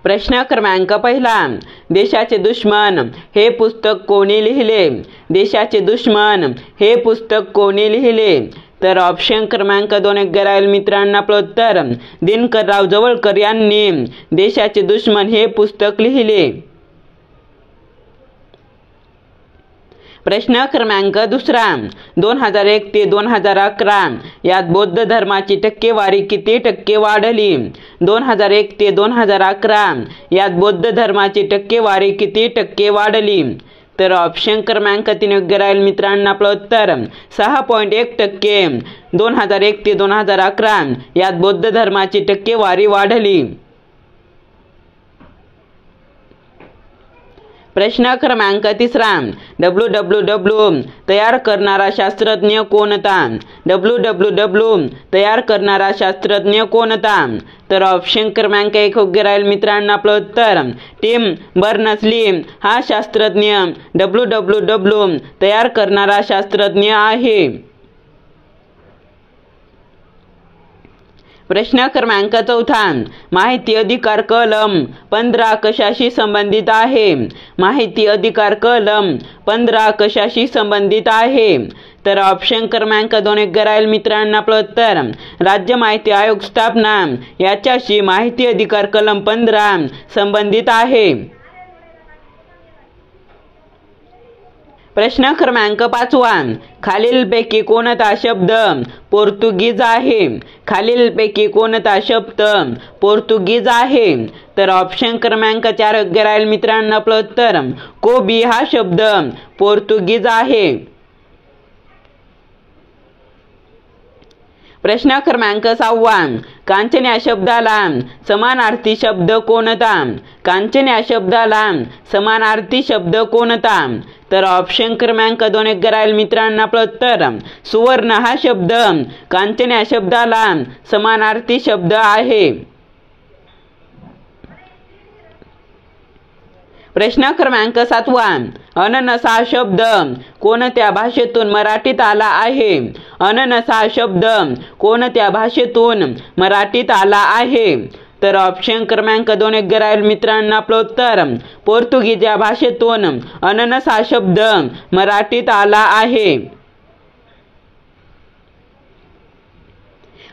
प्रश्न क्रमांक पहिला, देशाचे दुश्मन हे पुस्तक कोणी लिहिले? देशाचे दुश्मन हे पुस्तक कोणी लिहिले? तर ऑप्शन क्रमांक 2 योग्य राहील मित्रांनो. आपलं उत्तर दिनकरराव जवळकर यांनी देशाचे दुश्मन हे पुस्तक लिहिले. प्रश्न क्रमांक दुसरा, 2001 ते 2011 यात बौद्ध धर्माची टक्केवारी किती टक्के वाढली? 2001 ते 2011 यात बौद्ध धर्माची टक्केवारी किती टक्के वाढली? तर ऑप्शन क्रमांक 3 योग्य राहील मित्रांनो. आपलं उत्तर 6.1%. 2001 ते 2011 यात बौद्ध धर्माची टक्केवारी वाढली. प्रश्न क्रमांक तिसरा, WWW तयार करणारा शास्त्रज्ञ कोणता? WWW तयार करणारा शास्त्रज्ञ कोणता? तर ऑप्शन क्रमांक 1 योग्य राहील मित्रांनो. आपलं उत्तर टिम बर्नर्स-ली हा शास्त्रज्ञ WWW तयार करणारा शास्त्रज्ञ आहे. प्रश्न क्रमांक चौथा, माहिती अधिकार कलम 15 कशाशी संबंधित आहे? माहिती अधिकार कलम 15 कशाशी संबंधित आहे? तर ऑप्शन क्रमांक 2 योग्य राहील मित्रांनो. आपलं उत्तर राज्य माहिती आयोग स्थापना याच्याशी माहिती अधिकार कलम 15 संबंधित आहे. प्रश्न क्रमांक 5, खालीलपैकी कोणता शब्द पोर्तुगीज आहे? खालीलपैकी कोणता शब्द पोर्तुगीज आहे? तर ऑप्शन क्रमांक 4 योग्य राहील मित्रांनो. आपलं उत्तर कोबी हा शब्द पोर्तुगीज आहे. प्रश्न क्रमांक 6, कांचन या शब्दाला समानार्थी शब्द कोणता? कांचन या शब्दाला समानार्थी शब्द कोणता? तर ऑप्शन क्रमांक 2 योग्य राहील मित्रांनो. आपलं उत्तर सुवर्ण हा शब्द कांचन या शब्दाला समानार्थी शब्द आहे. प्रश्न क्रमांक 7, अननस हा शब्द कोणत्या भाषेतून मराठीत आला आहे? अननस हा शब्द कोणत्या भाषेतून मराठीत आला आहे? तर ऑप्शन क्रमांक 2 योग्य राहील मित्रांनो. आपलं उत्तर पोर्तुगीज या भाषेतून अननस हा शब्द मराठीत आला आहे.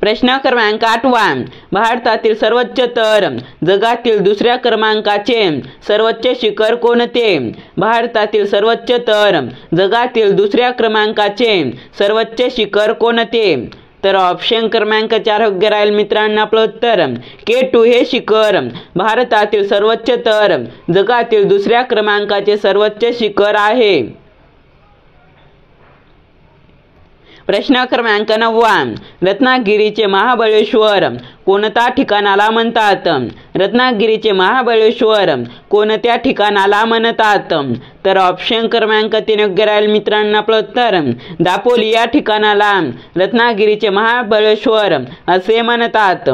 प्रश्न क्रमांक 8, भारतातील सर्वोच्च तर जगातील दुसऱ्या क्रमांकाचे सर्वोच्च शिखर कोणते? भारतातील सर्वोच्च तर जगातील दुसऱ्या क्रमांकाचे सर्वोच्च शिखर कोणते? तर ऑप्शन क्रमांक 4 योग्य राहील मित्रांनो. आपलं उत्तर K2 हे शिखर भारतातील सर्वोच्च तर जगातील दुसऱ्या क्रमांकाचे सर्वोच्च शिखर आहे. प्रश्न क्रमांक 9, रत्नागिरीचे महाबळेश्वर कोणत्या ठिकाणाला म्हणतात? रत्नागिरीचे महाबळेश्वर कोणत्या ठिकाणाला म्हणतात? तर ऑप्शन क्रमांक 3 योग्य राहील मित्रांनो. आपलं उत्तर दापोली या ठिकाणाला रत्नागिरीचे महाबळेश्वर असे म्हणतात.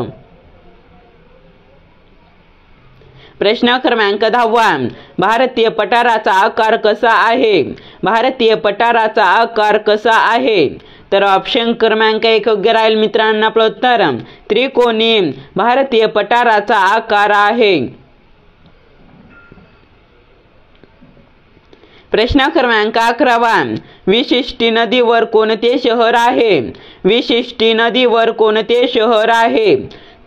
प्रश्न क्रमांक 10, भारतीय पठाराचा आकार कसा आहे? भारतीय पठाराचा आकार कसा आहे? तर ऑप्शन क्रमांक 1 योग्य राहील मित्रांनो. आपलं उत्तर त्रिकोणी भारतीय पठाराचा आकार आहे. प्रश्न क्रमांक 11, विशिष्टी नदीवर कोणते शहर आहे? विशिष्टी नदीवर कोणते शहर आहे?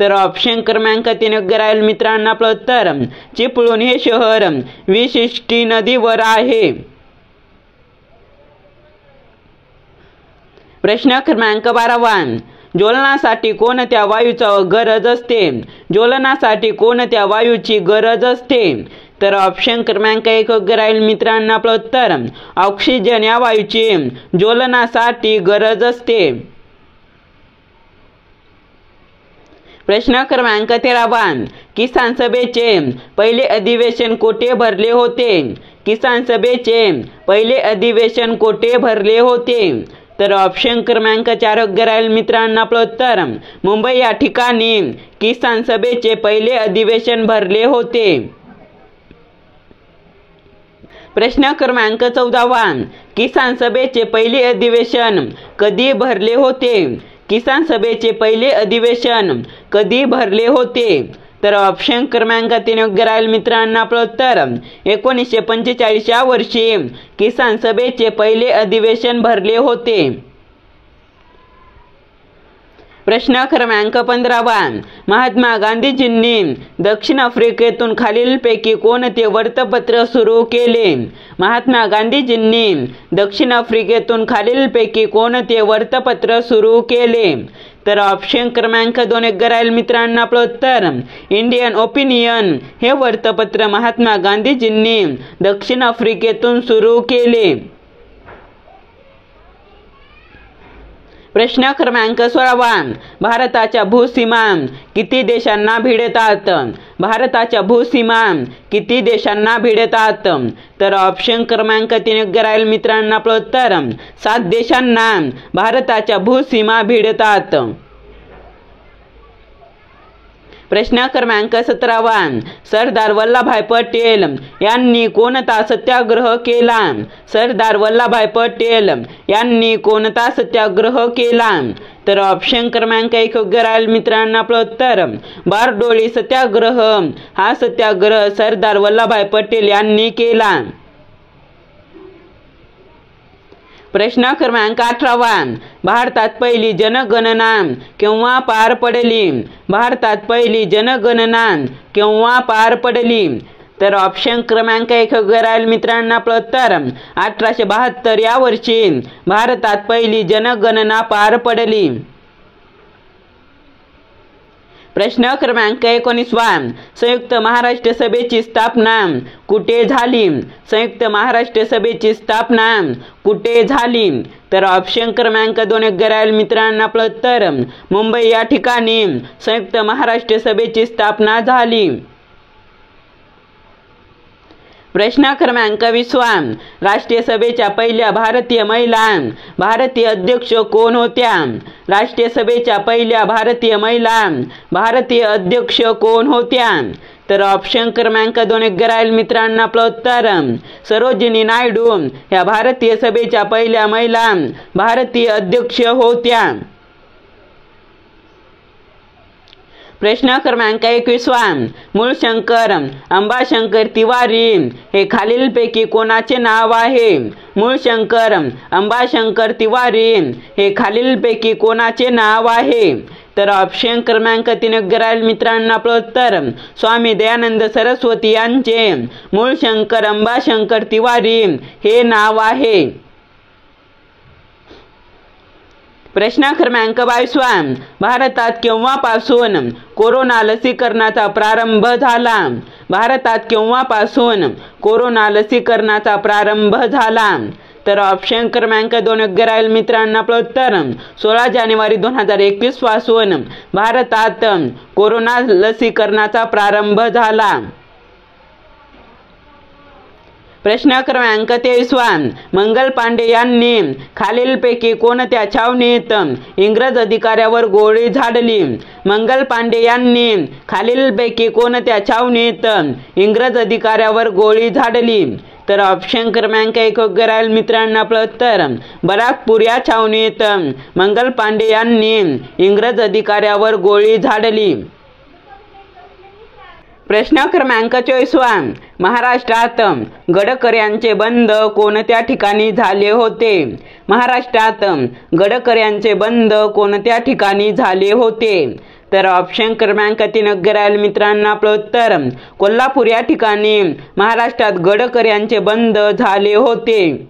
तर ऑप्शन क्रमांक 3 योग्य राहील मित्रांनो. आपलं उत्तर चिपळूण हे शहर विशिष्टी नदीवर आहे. प्रश्न क्रमांक 12, ज्वलनासाठी कोणत्या वायूची गरज असते? ज्वलनासाठी कोणत्या वायूची गरज असते? तर ऑप्शन क्रमांक 1 योग्य राहील मित्रांनो. आपलं उत्तर ऑक्सिजन या वायूची ज्वलनासाठी गरज असते. प्रश्न क्रमांक 13, किसान सभेचे पहिले अधिवेशन कोठे भरले होते? किसान सभेचे पहिले अधिवेशन कोठे भरले होते? तर ऑप्शन क्रमांक 4 योग्य राहील मित्रांनो. आपलं उत्तर मुंबई या ठिकाणी किसान सभेचे पहिले अधिवेशन भरले होते. प्रश्न क्रमांक 14, किसान सभेचे पहिले अधिवेशन कधी भरले होते? किसान सभेचे पहिले अधिवेशन कधी भरले होते? तर ऑप्शन क्रमांक 3 योग्य राहील मित्रांनो आपलं उत्तर. 1945 या वर्षी किसान सभेचे पहिले अधिवेशन भरले होते. प्रश्न क्रमांक 15 महात्मा गांधीजींनी दक्षिण आफ्रिकेतून खालीलपैकी कोणते वृत्तपत्र सुरू केले? महात्मा गांधीजींनी दक्षिण आफ्रिकेतून खालीलपैकी कोणते वृत्तपत्र सुरू केले? तर ऑप्शन क्रमांक 2 योग्य राहील मित्रांनो आपलं उत्तर. इंडियन ओपिनियन हे वृत्तपत्र महात्मा गांधीजींनी दक्षिण आफ्रिकेतून सुरू केले. प्रश्न क्रमांक 16 भारताच्या भूसीमा किती देशांना भिडतात? भारताच्या भूसीमा किती देशांना भिडतात? तर ऑप्शन क्रमांक 3 योग्य राहील मित्रांनो आपलं उत्तर. 7 देशांना भारताच्या भूसीमा भिडतात. प्रश्न क्रमांक 17 सरदार वल्लभभाई पटेल यांनी कोणता सत्याग्रह केला? सरदार वल्लभभाई पटेल यांनी कोणता सत्याग्रह केला? तर ऑप्शन क्रमांक 1 योग्य राहील मित्रांनो आपलं उत्तर. बारडोली सत्याग्रह हा सत्याग्रह सरदार वल्लभभाई पटेल यांनी केला. प्रश्न क्रमांक 18 भारतात पहिली जनगणना केव्हा पार पडली? भारतात पहिली जनगणना केव्हा पार पडली? तर ऑप्शन क्रमांक 1 योग्य राहील मित्रांनो आपलं उत्तर. 1872 या वर्षी भारतात पहिली जनगणना पार पडली. प्रश्न क्रमांक 19 संयुक्त महाराष्ट्र सभेची स्थापना कुठे झाली? संयुक्त महाराष्ट्र सभेची स्थापना कुठे झाली? तर ऑप्शन क्रमांक 2 योग्य राहील मित्रांनो आपलं उत्तर. मुंबई या ठिकाणी संयुक्त महाराष्ट्र सभेची स्थापना झाली. प्रश्न क्रमांक 20 राष्ट्रीय सभेच्या पहिल्या भारतीय महिला भारतीय अध्यक्ष कोण होत्या? राष्ट्रीय सभेच्या पहिल्या भारतीय महिला भारतीय अध्यक्ष कोण होत्या? तर ऑप्शन क्रमांक 2 योग्य राहील मित्रांनो आपलं उत्तर. सरोजिनी नायडू या भारतीय सभेच्या पहिल्या महिला भारतीय अध्यक्ष होत्या. प्रश्न क्रमांक 21 मूळशंकर अंबाशंकर तिवारी हे खालीलपैकी कोणाचे नाव आहे? मूळशंकर अंबाशंकर तिवारी हे खालीलपैकी कोणाचे नाव आहे? तर ऑप्शन क्रमांक 3 योग्य राहील मित्रांनो आपलं उत्तर. स्वामी दयानंद सरस्वती यांचे मूळशंकर अंबाशंकर तिवारी हे नाव आहे. प्रश्न क्रमांक 22 भारतात केव्हापासून कोरोना लसीकरणाचा प्रारंभ झाला? भारतात केव्हापासून कोरोना लसीकरणाचा प्रारंभ झाला? तर ऑप्शन क्रमांक 2 योग्य राहील मित्रांनो आपलं उत्तर. 16 जानेवारी 2021 पासून भारतात कोरोना लसीकरणाचा प्रारंभ झाला. प्रश्न क्रमांक 23 मंगल पांडे यांनी खालीलपैकी कोणत्या छावणीत इंग्रज अधिकाऱ्यावर गोळी झाडली? मंगल पांडे यांनी खालीलपैकी कोणत्या छावणीत इंग्रज अधिकाऱ्यावर गोळी झाडली? तर ऑप्शन क्रमांक 1 योग्य राहील मित्रांनो आपलं उत्तर. बराकपूर या छावणीत मंगल पांडे यांनी इंग्रज अधिकाऱ्यावर गोळी झाडली. प्रश्न क्रमांक 24 महाराष्ट्रात गडकर्यांचे बंद कोणत्या ठिकाणी झाले होते? महाराष्ट्रात गडकर्यांचे बंद कोणत्या ठिकाणी झाले होते? तर ऑप्शन क्रमांक 3 योग्य राहील मित्रांनो आपलं उत्तर. कोल्हापूर या ठिकाणी महाराष्ट्रात गडकर्यांचे बंद झाले होते.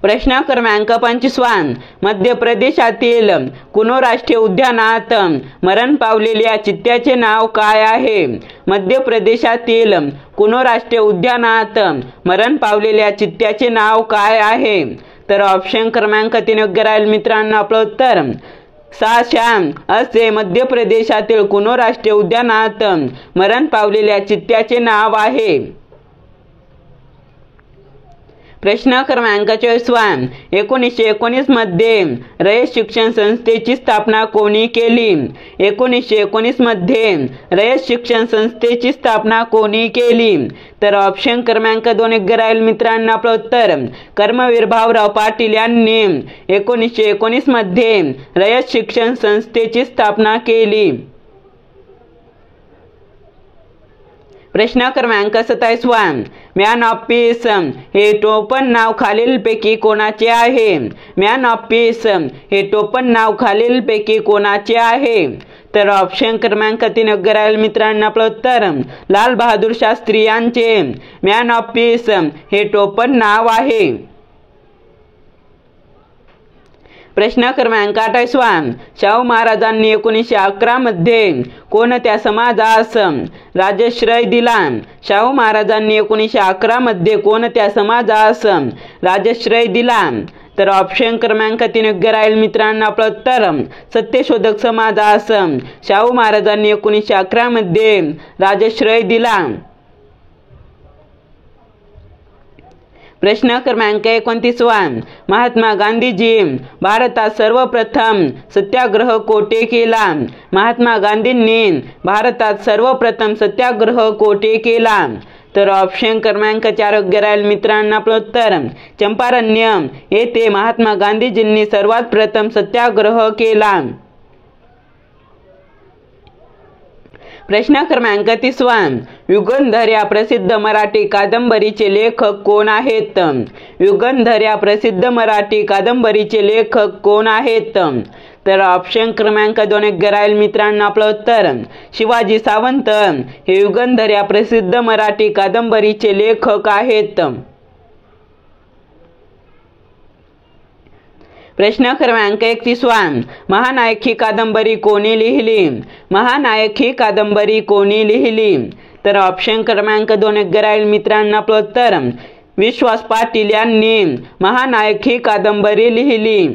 प्रश्न क्रमांक 25 मध्य प्रदेशातील कुनो राष्ट्रीय उद्यानात मरण पावलेल्या चित्त्याचे नाव काय आहे? मध्य प्रदेशातील कुनो राष्ट्रीय उद्यानात मरण पावलेल्या चित्त्याचे नाव काय आहे? तर ऑप्शन क्रमांक 3 योग्य राहील मित्रांनो आपलं उत्तर. साशाम असे मध्य प्रदेशातील कुनो राष्ट्रीय उद्यानात मरण पावलेल्या चित्त्याचे नाव आहे. प्रश्न क्रमांक 24. 1919 मध्ये रयत शिक्षण संस्थेची स्थापना कोणी केली? 1919 मध्ये रयत शिक्षण संस्थेची स्थापना कोणी केली? तर ऑप्शन क्रमांक 2 योग्य राहील मित्रांनो. आपलं उत्तर कर्मवीर भाऊराव पाटील यांनी 1919 मध्ये रयत शिक्षण संस्थेची स्थापना केली. प्रश्न क्रमांक 27. मॅन ऑफ पीस हे टोपण नाव खालीलपैकी कोणाचे आहे? मॅन ऑफ पीस हे टोपण नाव खालीलपैकी कोणाचे आहे? तर ऑप्शन क्रमांक 3 योग्य राहील मित्रांनो. आपलं उत्तर लाल बहादूर शास्त्री यांचे मॅन ऑफ पीस हे टोपण नाव आहे. प्रश्न क्रमांक 28. शाहू महाराजांनी 1911 मध्ये कोणत्या समाजास राजश्रय दिला? शाहू महाराजांनी 1911 मध्ये कोणत्या समाजास राजश्रय दिला? तर ऑप्शन क्रमांक 3 योग्य राहील मित्रांनो. आपलं उत्तर सत्यशोधक समाजास शाहू महाराजांनी 1911 मध्ये राजश्रय दिला. प्रश्न क्रमांक 29. महात्मा गांधीजी भारतात सर्वप्रथम सत्याग्रह कोठे केला? महात्मा गांधींनी भारतात सर्वप्रथम सत्याग्रह कोठे केला? तर ऑप्शन क्रमांक 4 योग्य राहील मित्रांनो. आपलं उत्तर चंपारण्य येथे महात्मा गांधीजींनी सर्वात प्रथम सत्याग्रह केला. प्रश्न क्रमांक 30. युगंधर या प्रसिद्ध मराठी कादंबरीचे लेखक कोण आहेत? युगंधर या प्रसिद्ध मराठी कादंबरीचे लेखक कोण आहेत? तर ऑप्शन क्रमांक 2 योग्य राहील मित्रांनो. आपलं उत्तर शिवाजी सावंत हे युगंधर या प्रसिद्ध मराठी कादंबरीचे लेखक आहेत. प्रश्न क्रमांक 31. महानायक ही कादंबरी कोणी लिहिली? महानायक ही कादंबरी कोणी लिहिली? तर ऑप्शन क्रमांक 2 योग्य राहील मित्रांनो. आपलं उत्तर विश्वास पाटील यांनी महानायक ही कादंबरी लिहिली.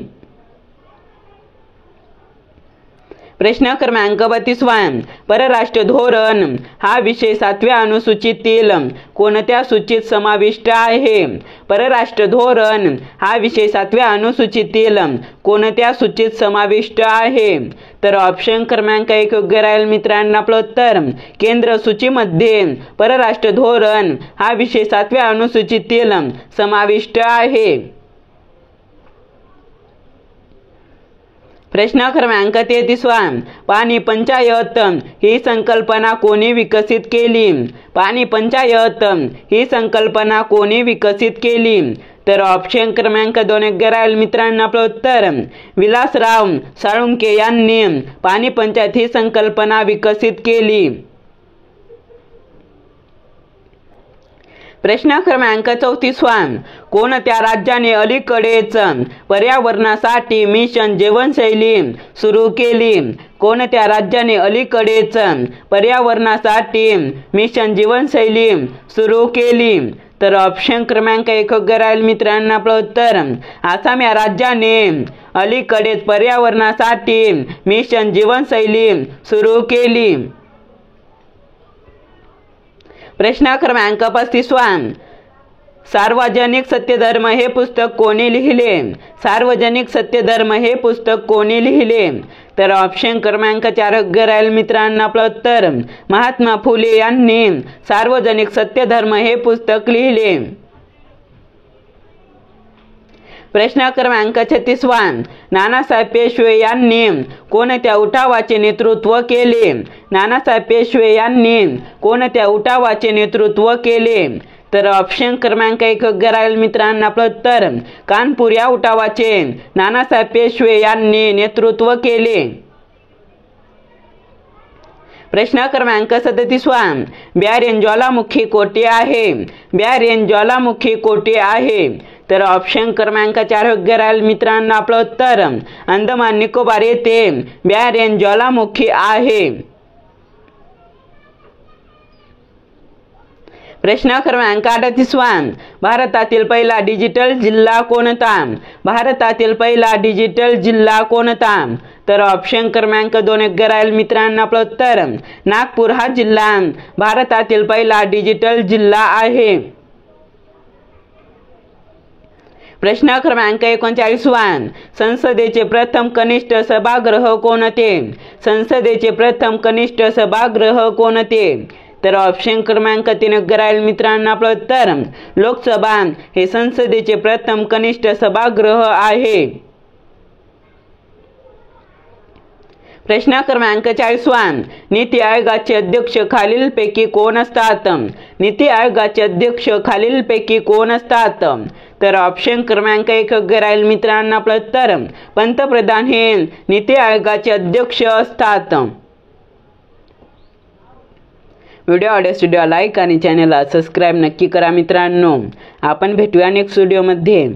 प्रश्न क्रमांक 32. परराष्ट्र धोरण हा विषय 7व्या अनुसूचीतील कोणत्या सूचीत समाविष्ट आहे? परराष्ट्र धोरण हा विषय 7व्या अनुसूचीतील कोणत्या सूचीत समाविष्ट आहे? तर ऑप्शन क्रमांक 1 योग्य राहील मित्रांनो. आपलं उत्तर केंद्र सूचीमध्ये परराष्ट्र धोरण हा विषय 7व्या अनुसूचीतील समाविष्ट आहे. प्रश्न क्रमांक 33. पाणी पंचायत ही संकल्पना कोणी विकसित केली? पाणी पंचायत ही संकल्पना कोणी विकसित केली? तर ऑप्शन क्रमांक 2 योग्य राहील मित्रांनो. आपलं उत्तर विलासराव साळुंखे यांनी पाणी पंचायत ही संकल्पना विकसित केली. प्रश्न क्रमांक 34. कोणत्या राज्याने अलीकडेच पर्यावरणासाठी मिशन जीवनशैली सुरू केली? कोणत्या राज्याने अलीकडेच पर्यावरणासाठी मिशन जीवनशैली सुरू केली? तर ऑप्शन क्रमांक 1 योग्य राहील मित्रांनो. आपलं उत्तर आसाम या राज्याने अलीकडेच पर्यावरणासाठी मिशन जीवनशैली सुरू केली. प्रश्न क्रमांक 35. सार्वजनिक सत्यधर्म हे पुस्तक कोणी लिहिले? सार्वजनिक सत्यधर्म हे पुस्तक कोणी लिहिले? तर ऑप्शन क्रमांक 4 योग्य राहील मित्रांनो. आपलं उत्तर महात्मा फुले यांनी सार्वजनिक सत्यधर्म हे पुस्तक लिहिले. प्रश्न क्रमांक 36. नानासाहेब पेशवे यांनी कोणत्या उठावाचे नेतृत्व केले? नानासाहेब पेशवे यांनी कोणत्या उठावाचे नेतृत्व केले? तर ऑप्शन क्रमांक 1 योग्य राहील मित्रांनो. आपलं उत्तर कानपूर या उठावाचे नानासाहेब पेशवे यांनी नेतृत्व केले. प्रश्न क्रमांक 37. ब्यारेन ज्वालामुखी कोठे आहे? ब्यारेन ज्वालामुखी कोठे आहे? तर ऑप्शन क्रमांक 4 योग्य राहील मित्रांनो. आपलं उत्तर अंदमान निकोबार येथे ब्यारेन ज्वालामुखी आहे. प्रश्न क्रमांक 38. भारतातील पहिला डिजिटल जिल्हा कोणता? भारतातील पहिला डिजिटल जिल्हा कोणता? तर ऑप्शन क्रमांक 2 योग्य राहील मित्रांनो. आपलं उत्तर नागपूर हा जिल्हा भारतातील पहिला डिजिटल जिल्हा आहे. प्रश्न क्रमांक 39 संसदेचे प्रथम कनिष्ठ सभागृह कोणते? संसदेचे प्रथम कनिष्ठ सभागृह कोणते? तर ऑप्शन क्रमांक 3 राहील मित्रांनो आपलं उत्तर लोकसभा हे संसदेचे प्रथम कनिष्ठ सभागृह आहे. प्रश्न क्रमांक 40 नीती आयोगाचे अध्यक्ष खालीलपैकी कोण असतात? नीती आयोगाचे अध्यक्ष खालीलपैकी कोण असतात? तर ऑप्शन क्रमांक 1 राहील मित्रांनो आपलं उत्तर पंतप्रधान हे नीती आयोगाचे अध्यक्ष असतात. व्हिडिओ आवडल्यास लाईक आणि चॅनलला सबस्क्राईब नक्की करा मित्रांनो. आपण भेटूया नेक्स्ट व्हिडिओमध्ये.